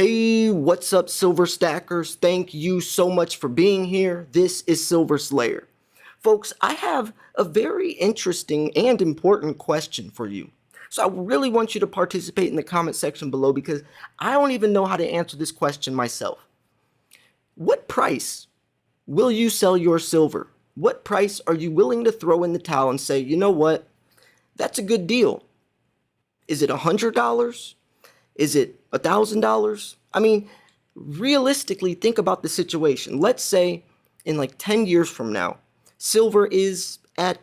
Hey, what's up, Silver Stackers? Thank you so much for being here. This is Silver Slayer. Folks, I have a very interesting and important question for you. So I really want you to participate in the comment section below because I don't even know how to answer this question myself. What price will you sell your silver? What price are you willing to throw in the towel and say, you know what, that's a good deal? Is it $100? Is it $1,000? I mean, realistically, think about the situation. Let's say in like 10 years from now, silver is at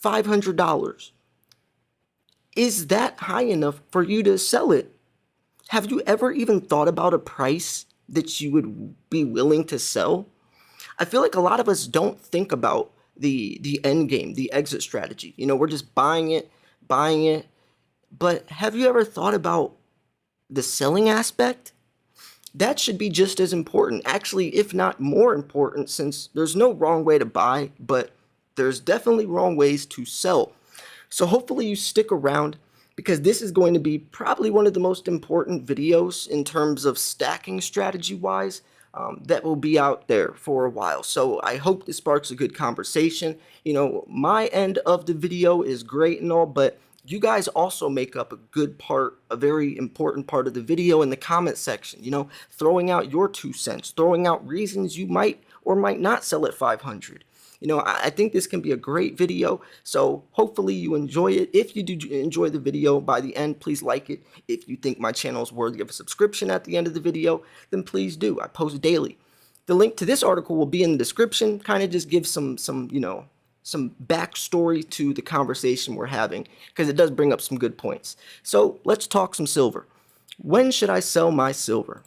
$500. Is that high enough for you to sell it? Have you ever even thought about a price that you would be willing to sell? I feel like a lot of us don't think about the end game, the exit strategy. You know, we're just buying it. But have you ever thought about the selling aspect? That should be just as important, actually, if not more important, since there's no wrong way to buy, but there's definitely wrong ways to sell. So hopefully you stick around because this is going to be probably one of the most important videos in terms of stacking strategy wise that will be out there for a while. So I hope this sparks a good conversation. You know, my end of the video is great and all, but you guys also make up a good part, a very important part of the video in the comment section, you know, throwing out your 2 cents, throwing out reasons you might or might not sell at 500. You know, I think this can be a great video, so hopefully you enjoy it. If you do enjoy the video by the end, please like it. If you think my channel is worthy of a subscription at the end of the video, then please do. I post daily. The link to this article will be in the description, kind of just gives some backstory to the conversation we're having, because it does bring up some good points. So let's talk some silver. When should I sell my silver?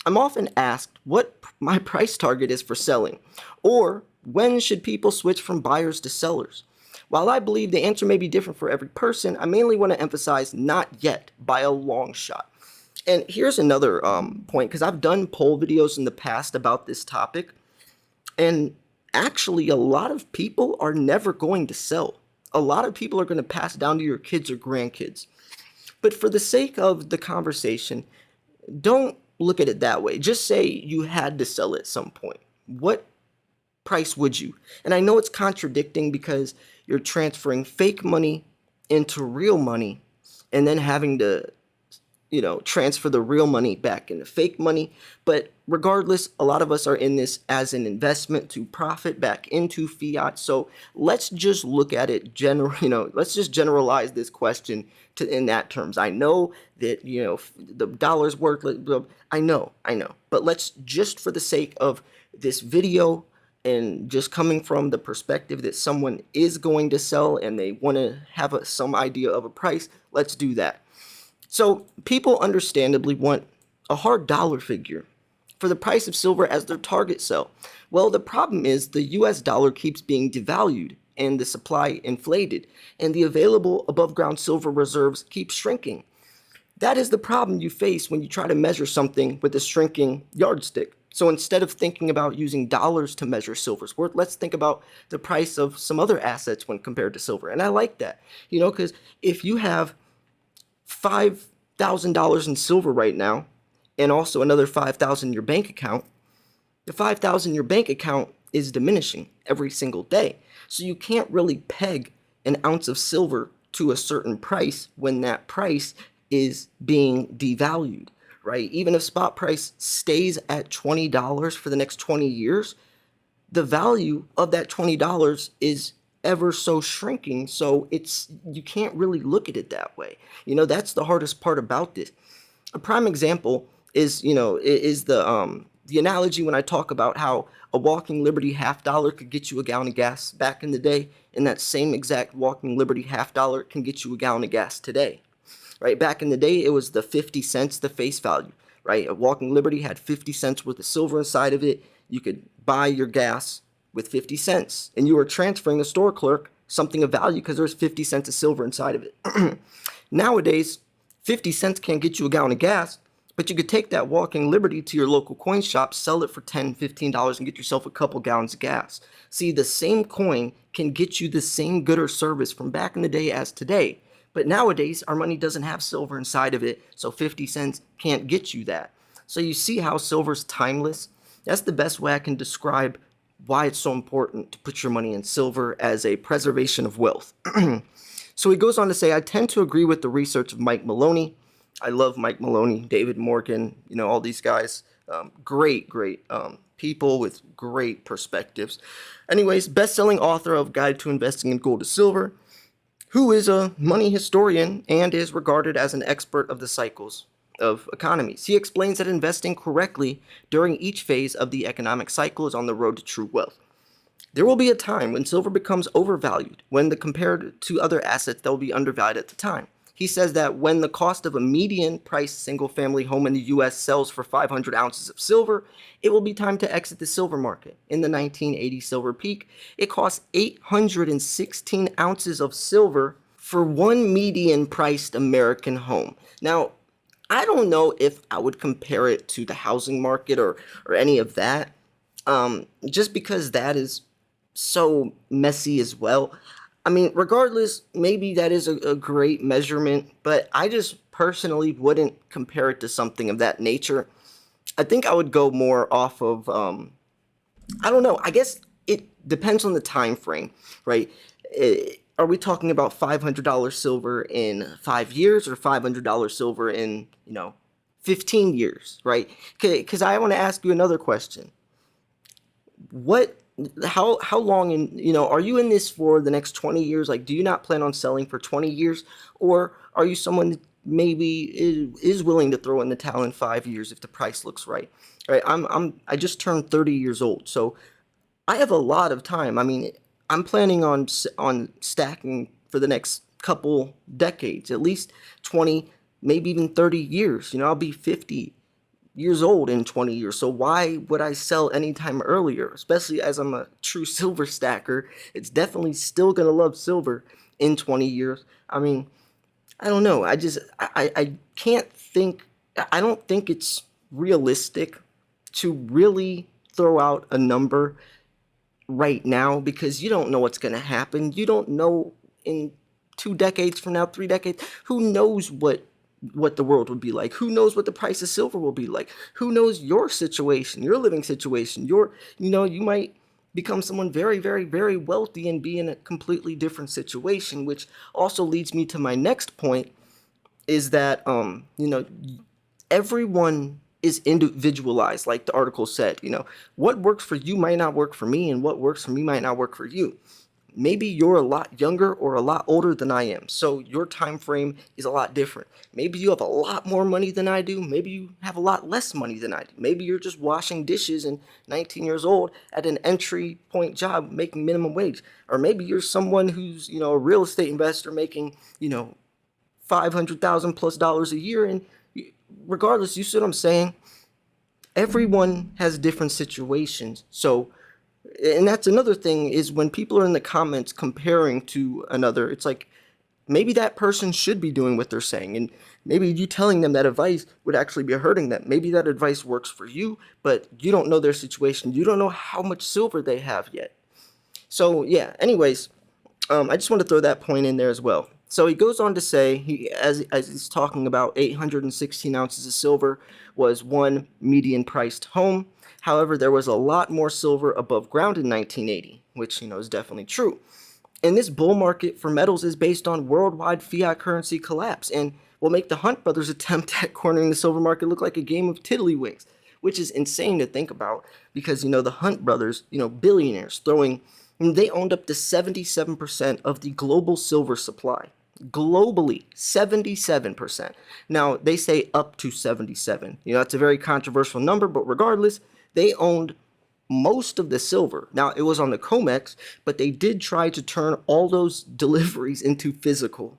I'm often asked what my price target is for selling, or when should people switch from buyers to sellers? While I believe the answer may be different for every person, I mainly want to emphasize not yet by a long shot. And here's another point, because I've done poll videos in the past about this topic, and actually a lot of people are never going to sell. A lot of people are going to pass down to your kids or grandkids. But for the sake of the conversation, don't look at it that way. Just say you had to sell at some point. What price would you? And I know it's contradicting because you're transferring fake money into real money and then having to, you know, transfer the real money back into fake money. But regardless, a lot of us are in this as an investment to profit back into fiat. So let's just look at it let's just generalize this question to in that terms. I know that, you know, the dollar's worth, I know, but let's just for the sake of this video and just coming from the perspective that someone is going to sell and they want to have some idea of a price, let's do that. So people understandably want a hard dollar figure for the price of silver as their target sell. Well, the problem is the US dollar keeps being devalued and the supply inflated, and the available above ground silver reserves keep shrinking. That is the problem you face when you try to measure something with a shrinking yardstick. So instead of thinking about using dollars to measure silver's worth, let's think about the price of some other assets when compared to silver. And I like that, you know, because if you have $5,000 in silver right now and also another $5,000 in your bank account, the $5,000 in your bank account is diminishing every single day. So you can't really peg an ounce of silver to a certain price when that price is being devalued, right? Even if spot price stays at $20 for the next 20 years, the value of that $20 is ever so shrinking. So you can't really look at it that way. You know, that's the hardest part about this. A prime example is, you know, is the analogy when I talk about how a Walking Liberty $0.50 could get you a gallon of gas back in the day, and that same exact Walking Liberty $0.50 can get you a gallon of gas today. Right? Back in the day, it was the 50 cents, the face value, right? A Walking Liberty had 50 cents worth of silver inside of it. You could buy your gas with 50 cents, and you were transferring the store clerk something of value because there's 50 cents of silver inside of it. Nowadays, 50 cents can't get you a gallon of gas, but you could take that Walking Liberty to your local coin shop, sell it for $10, $15, and get yourself a couple gallons of gas. See, the same coin can get you the same good or service from back in the day as today. But nowadays, our money doesn't have silver inside of it, so 50 cents can't get you that. So you see how silver's timeless? That's the best way I can describe why it's so important to put your money in silver as a preservation of wealth. So he goes on to say, I tend to agree with the research of Mike Maloney. I love Mike Maloney, David Morgan, all these guys. Great people with great perspectives. Anyways, best-selling author of Guide to Investing in Gold and Silver, who is a money historian and is regarded as an expert of the cycles of economies. He explains that investing correctly during each phase of the economic cycle is on the road to true wealth. There will be a time when silver becomes overvalued, when compared to other assets that will be undervalued at the time. He says that when the cost of a median priced single family home in the US sells for 500 ounces of silver, it will be time to exit the silver market. In the 1980 silver peak, it cost 816 ounces of silver for one median priced American home. Now, I don't know if I would compare it to the housing market or any of that, just because that is so messy as well. I mean, regardless, maybe that is a great measurement, but I just personally wouldn't compare it to something of that nature. I think I would go more off of, I don't know, I guess it depends on the time frame, right? Are we talking about $500 silver in 5 years or $500 silver in, 15 years, right? Because I want to ask you another question. How long are you in this for the next 20 years? Like, do you not plan on selling for 20 years? Or are you someone that maybe is willing to throw in the towel in 5 years if the price looks right? Right. I just turned 30 years old, so I have a lot of time. I mean, I'm planning on stacking for the next couple decades, at least 20, maybe even 30 years. I'll be 50 years old in 20 years. So why would I sell anytime earlier? Especially as I'm a true silver stacker. It's definitely still going to love silver in 20 years. I mean, I don't know. I can't think, I don't think it's realistic to really throw out a number right now because you don't know what's going to happen. You don't know in 2 decades from now, 3 decades, who knows what the world would be like? Who knows what the price of silver will be like? Who knows your situation, your living situation? You might become someone very, very, very wealthy and be in a completely different situation, which also leads me to my next point is that, everyone is individualized, like the article said. What works for you might not work for me, and what works for me might not work for you. Maybe you're a lot younger or a lot older than I am, so your time frame is a lot different. Maybe you have a lot more money than I do. Maybe you have a lot less money than I do. Maybe you're just washing dishes and 19 years old at an entry point job making minimum wage. Or maybe you're someone who's, a real estate investor making, $500,000 plus a year. And regardless, you see what I'm saying? Everyone has different situations. So, and that's another thing is when people are in the comments comparing to another, it's like maybe that person should be doing what they're saying, and maybe you telling them that advice would actually be hurting them. Maybe that advice works for you, but you don't know their situation. You don't know how much silver they have yet. So yeah, anyways, I just want to throw that point in there as well. So he goes on to say, as he's talking about 816 ounces of silver was one median priced home. However, there was a lot more silver above ground in 1980, which, is definitely true. And this bull market for metals is based on worldwide fiat currency collapse and will make the Hunt brothers' attempt at cornering the silver market look like a game of tiddlywinks, which is insane to think about because, the Hunt brothers, billionaires they owned up to 77% of the global silver supply. Globally, 77%. Now, they say up to 77. That's a very controversial number, but regardless, they owned most of the silver. Now, it was on the COMEX, but they did try to turn all those deliveries into physical.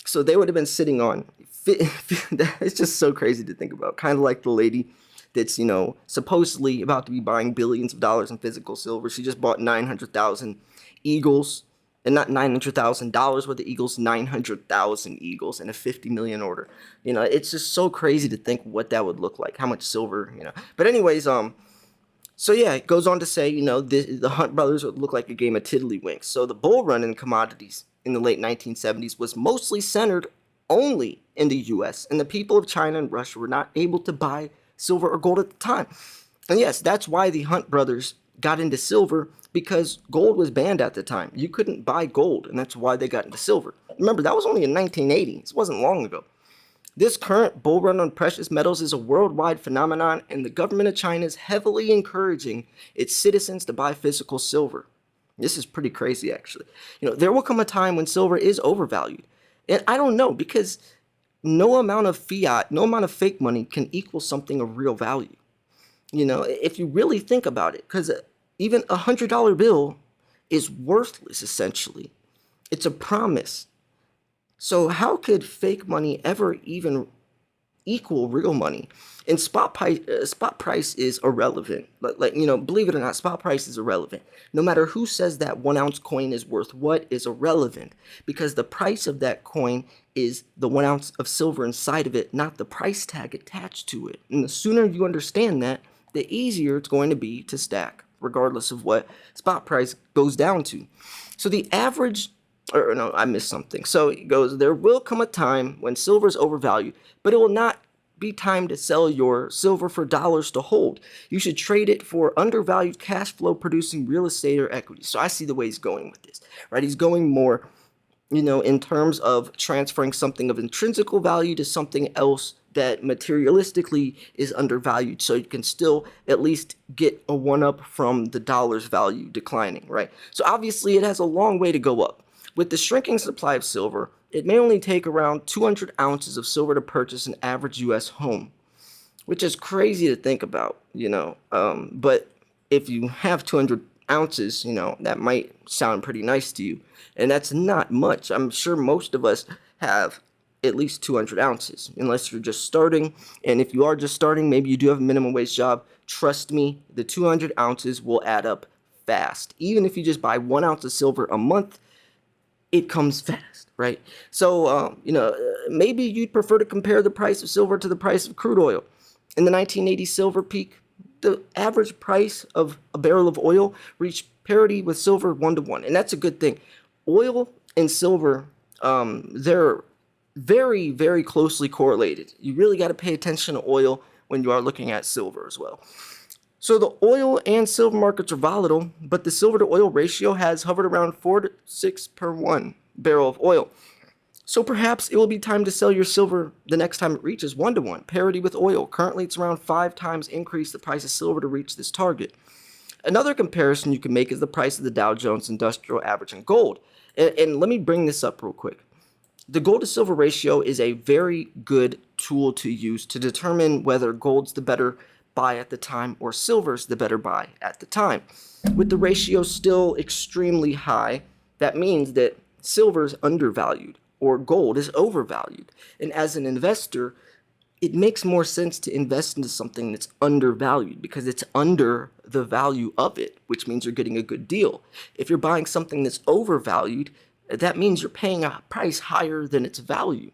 So they would have been sitting on, it's just so crazy to think about. Kind of like the lady that's, supposedly about to be buying billions of dollars in physical silver. She just bought 900,000 Eagles, and not $900,000 worth of Eagles, 900,000 Eagles in a 50 million order. It's just so crazy to think what that would look like, how much silver, But anyways, so yeah, it goes on to say, the Hunt brothers would look like a game of tiddlywinks. So the bull run in commodities in the late 1970s was mostly centered only in the U.S., and the people of China and Russia were not able to buy silver or gold at the time. And yes, that's why the Hunt brothers got into silver, because gold was banned at the time. You couldn't buy gold, and that's why they got into silver. Remember, that was only in 1980. This wasn't long ago. This current bull run on precious metals is a worldwide phenomenon, and the government of China is heavily encouraging its citizens to buy physical silver. This is pretty crazy, actually. There will come a time when silver is overvalued. And I don't know, because no amount of fiat, no amount of fake money can equal something of real value. If you really think about it, because even $100 bill is worthless, essentially. It's a promise. So how could fake money ever even equal real money? And spot price is irrelevant. Believe it or not, spot price is irrelevant. No matter who says that 1 ounce coin is worth what is irrelevant, because the price of that coin is the 1 ounce of silver inside of it, not the price tag attached to it. And the sooner you understand that, the easier it's going to be to stack, regardless of what spot price goes down to. So the average, or no, I missed something. So it goes, there will come a time when silver is overvalued, but it will not be time to sell your silver for dollars to hold. You should trade it for undervalued cash flow producing real estate or equity. So I see the way he's going with this, right? He's going more, in terms of transferring something of intrinsical value to something else that materialistically is undervalued, so you can still at least get a one-up from the dollar's value declining, right? So obviously it has a long way to go up. With the shrinking supply of silver, it may only take around 200 ounces of silver to purchase an average U.S. home, which is crazy to think about, but if you have 200 ounces, that might sound pretty nice to you, and that's not much. I'm sure most of us have at least 200 ounces, unless you're just starting. And if you are just starting, maybe you do have a minimum wage job. Trust me, the 200 ounces will add up fast. Even if you just buy 1 ounce of silver a month, it comes fast, right? So, maybe you'd prefer to compare the price of silver to the price of crude oil. In the 1980 silver peak, the average price of a barrel of oil reached parity with silver 1-to-1, and that's a good thing. Oil and silver, they're very, very closely correlated. You really got to pay attention to oil when you are looking at silver as well. So the oil and silver markets are volatile, but the silver to oil ratio has hovered around 4 to 6 per 1 barrel of oil. So perhaps it will be time to sell your silver the next time it reaches 1-to-1, parity with oil. Currently it's around 5 times increase the price of silver to reach this target. Another comparison you can make is the price of the Dow Jones Industrial Average in gold. And let me bring this up real quick. The gold to silver ratio is a very good tool to use to determine whether gold's the better buy at the time or silver's the better buy at the time. With the ratio still extremely high, that means that silver's undervalued or gold is overvalued. And as an investor, it makes more sense to invest into something that's undervalued because it's under the value of it, which means you're getting a good deal. If you're buying something that's overvalued, that means you're paying a price higher than its value.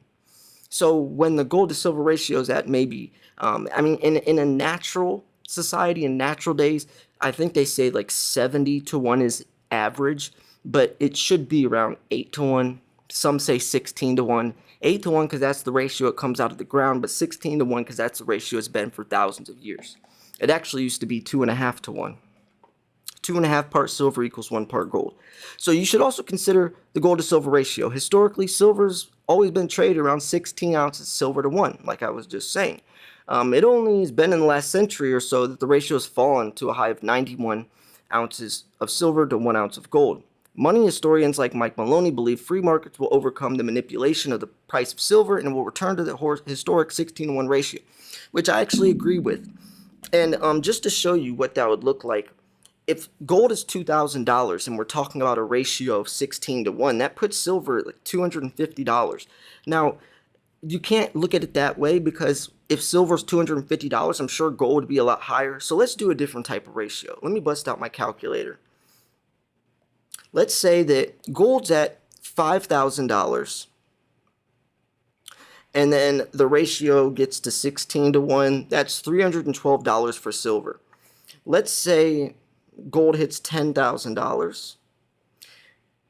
So when the gold to silver ratio is at maybe, in a natural society, in natural days, I think they say like 70-to-1 is average, but it should be around 8-to-1. Some say 16-to-1. 8-to-1 because that's the ratio it comes out of the ground, but 16-to-1 because that's the ratio it's been for thousands of years. It actually used to be 2.5-to-1. 2.5 parts silver equals 1 part gold. So you should also consider the gold to silver ratio. Historically, silver's always been traded around 16 ounces silver to 1, like I was just saying. It only has been in the last century or so that the ratio has fallen to a high of 91 ounces of silver to 1 ounce of gold. Money historians like Mike Maloney believe free markets will overcome the manipulation of the price of silver and will return to the historic 16-to-1 ratio, which I actually agree with. And just to show you what that would look like, if gold is $2,000 and we're talking about a ratio of 16-to-1, that puts silver at like $250. Now, you can't look at it that way because if silver's $250, I'm sure gold would be a lot higher. So let's do a different type of ratio. Let me bust out my calculator. Let's say that gold's at $5,000 and then the ratio gets to 16-to-1. That's $312 for silver. Let's say gold hits $10,000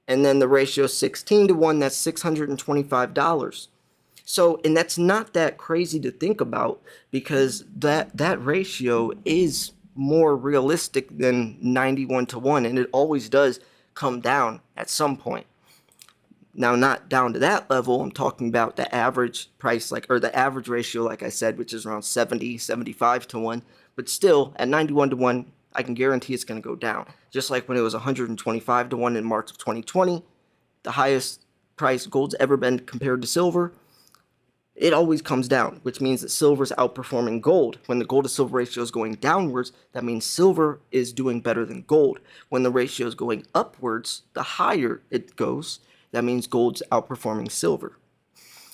and then the ratio is 16-to-1. That's $625. So, and that's not that crazy to think about because that ratio is more realistic than 91 to 1, and it always does come down at some point. Now, not down to that level. I'm talking about the average price, like, or the average ratio, like I said, which is around 70, 75 to 1. But still, at 91 to 1, I can guarantee it's going to go down. Just like when it was 125 to 1 in March of 2020, the highest price gold's ever been compared to silver, it always comes down, which means that silver's outperforming gold. When the gold to silver ratio is going downwards, that means silver is doing better than gold. When the ratio is going upwards, the higher it goes, that means gold's outperforming silver.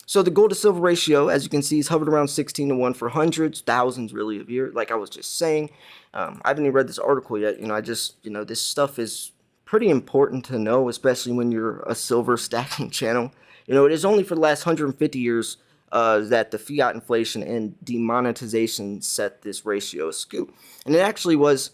So the gold to silver ratio, as you can see, is hovered around 16 to 1 for hundreds, thousands really of years, like I was just saying. I haven't even read this article yet. This stuff is pretty important to know, especially when you're a silver stacking channel. It is only for the last 150 years that the fiat inflation and demonetization set this ratio askew. And it actually was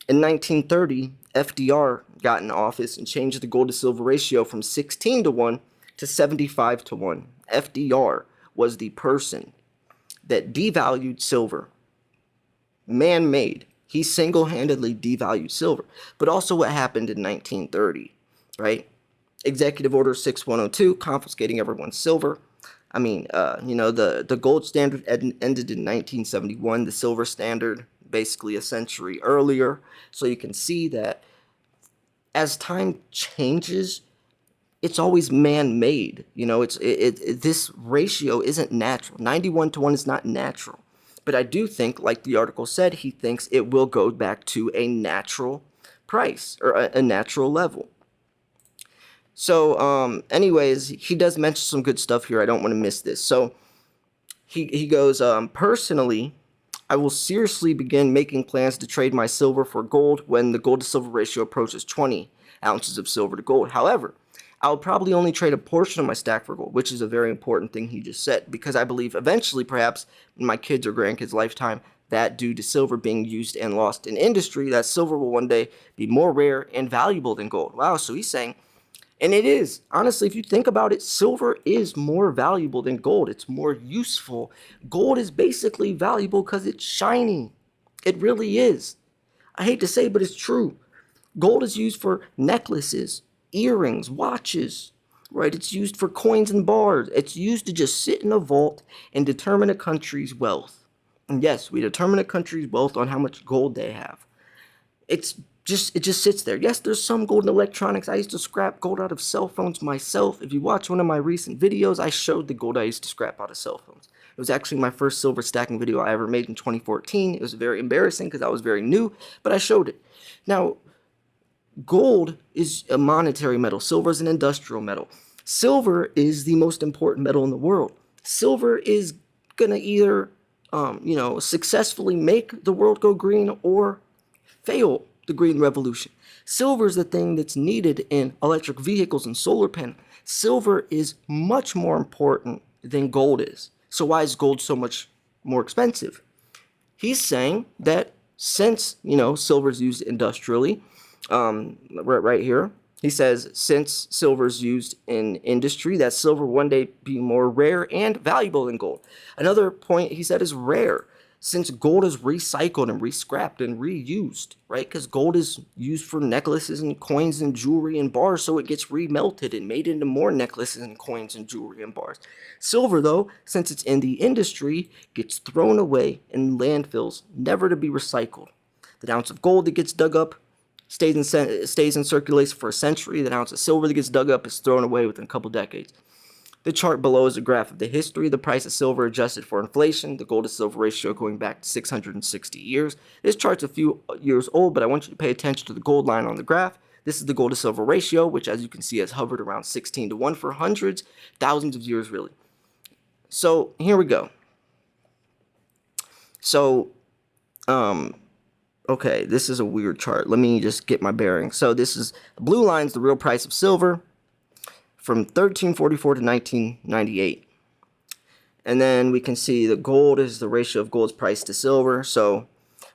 in 1930, FDR got in office and changed the gold to silver ratio from 16 to 1 to 75 to 1. FDR was the person that devalued silver. Man-made. He single-handedly devalued silver. But also what happened in 1930, right? Executive Order 6102, confiscating everyone's silver. The gold standard ended in 1971, the silver standard basically a century earlier. So you can see that as time changes, it's always man-made. This ratio isn't natural. 91 to 1 is not natural. But I do think, like the article said, he thinks it will go back to a natural price or a natural level. So, anyways, he does mention some good stuff here. I don't want to miss this. So, he goes, personally, I will seriously begin making plans to trade my silver for gold when the gold to silver ratio approaches 20 ounces of silver to gold. However, I'll probably only trade a portion of my stack for gold, which is a very important thing he just said, because I believe eventually, perhaps in my kids' or grandkids' lifetime, that due to silver being used and lost in industry, that silver will one day be more rare and valuable than gold. Wow, so he's saying, and it is. Honestly, if you think about it, silver is more valuable than gold. It's more useful. Gold is basically valuable because it's shiny. It really is. I hate to say it, but it's true. Gold is used for necklaces, earrings, watches, right? It's used for coins and bars. It's used to just sit in a vault and determine a country's wealth. And yes, we determine a country's wealth on how much gold they have. It just sits there. Yes, there's some gold in electronics. I used to scrap gold out of cell phones myself. If you watch one of my recent videos, I showed the gold I used to scrap out of cell phones. It was actually my first silver stacking video I ever made in 2014. It was very embarrassing because I was very new, but I showed it. Now, gold is a monetary metal. Silver is an industrial metal. Silver is the most important metal in the world. Silver is going to either, successfully make the world go green or fail the green revolution. Silver is the thing that's needed in electric vehicles and solar panels. Silver is much more important than gold is. So why is gold so much more expensive? He's saying that since, silver is used industrially, right here, he says, since silver is used in industry, that silver one day be more rare and valuable than gold. Another point he said is rare, since gold is recycled and re-scrapped and reused, right? Because gold is used for necklaces and coins and jewelry and bars, so it gets remelted and made into more necklaces and coins and jewelry and bars. Silver, though, since it's in the industry, gets thrown away in landfills, never to be recycled. The ounce of gold that gets dug up stays in circulation for a century. The ounce of silver that gets dug up is thrown away within a couple decades. The chart below is a graph of the history of the price of silver adjusted for inflation, the gold to silver ratio going back to 660 years. This chart's a few years old, but I want you to pay attention to the gold line on the graph. This is the gold to silver ratio, which as you can see has hovered around 16 to 1 for hundreds, thousands of years really. So here we go. So, okay, this is a weird chart. Let me just get my bearings. So this is, the blue line's the real price of silver from 1344 to 1998. And then we can see the gold is the ratio of gold's price to silver. So,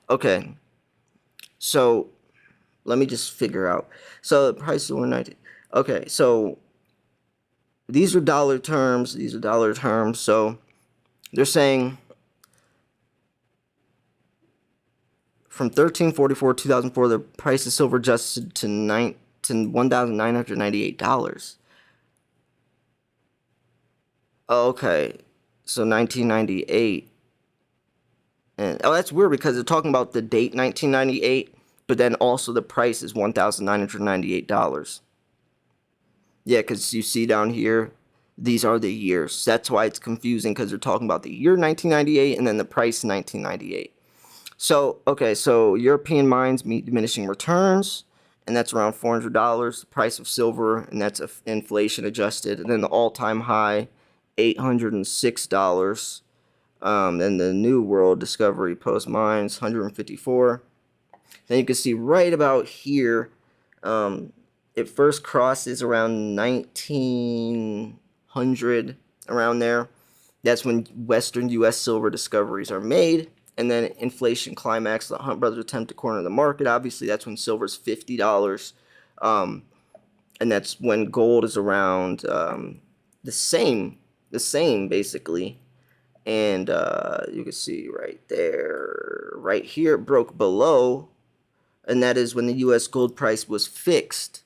okay. So, let me just figure out. So, the price of 190. Okay, so these are dollar terms. These are dollar terms. So they're saying from 1344 2004, the price of silver adjusted to $1,998. Okay, so 1998. And oh, that's weird because they're talking about the date 1998, but then also the price is $1,998. Yeah, because you see down here, these are the years. That's why it's confusing, because they're talking about the year 1998 and then the price 1998. So, okay, so European mines meet diminishing returns, and that's around $400. The price of silver, and that's inflation adjusted. And then the all-time high, $806. Then the New World Discovery Post Mines, 154. Then you can see right about here, it first crosses around 1900, around there. That's when Western U.S. silver discoveries are made. And then inflation climax, the Hunt brothers attempt to corner the market. Obviously, that's when silver's $50. And that's when gold is around the same basically. And you can see right there, right here, it broke below. And that is when the U.S. gold price was fixed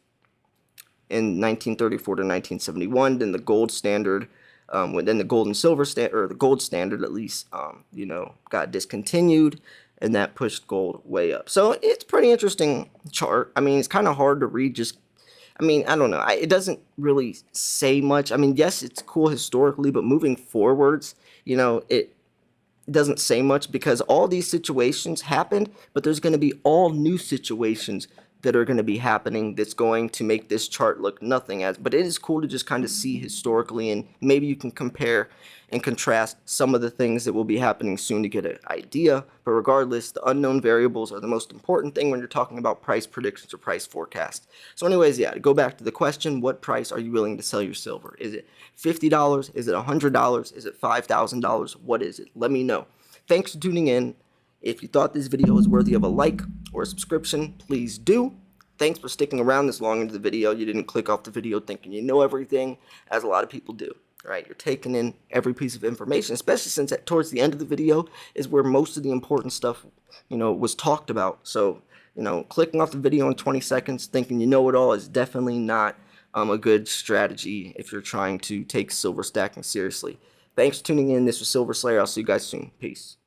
in 1934 to 1971. Then the gold standard, then the gold and silver standard, or the gold standard at least, got discontinued, and that pushed gold way up. So it's pretty interesting chart. I mean, it's kind of hard to read. I don't know. It doesn't really say much. I mean, yes, it's cool historically, but moving forwards, it doesn't say much, because all these situations happened, but there's going to be all new situations that are going to be happening that's going to make this chart look nothing as. But it is cool to just kind of see historically, and maybe you can compare and contrast some of the things that will be happening soon to get an idea. But regardless, the unknown variables are the most important thing when you're talking about price predictions or price forecasts. So anyways, yeah, to go back to the question, what price are you willing to sell your silver? Is it $50? Is it $100? Is it $5,000? What is it? Let me know. Thanks for tuning in. If you thought this video was worthy of a like or a subscription, please do. Thanks for sticking around this long into the video. You didn't click off the video thinking you know everything, as a lot of people do. All right, you're taking in every piece of information, especially since towards the end of the video is where most of the important stuff, was talked about. So, clicking off the video in 20 seconds thinking you know it all is definitely not a good strategy if you're trying to take silver stacking seriously. Thanks for tuning in. This was Silver Slayer. I'll see you guys soon. Peace.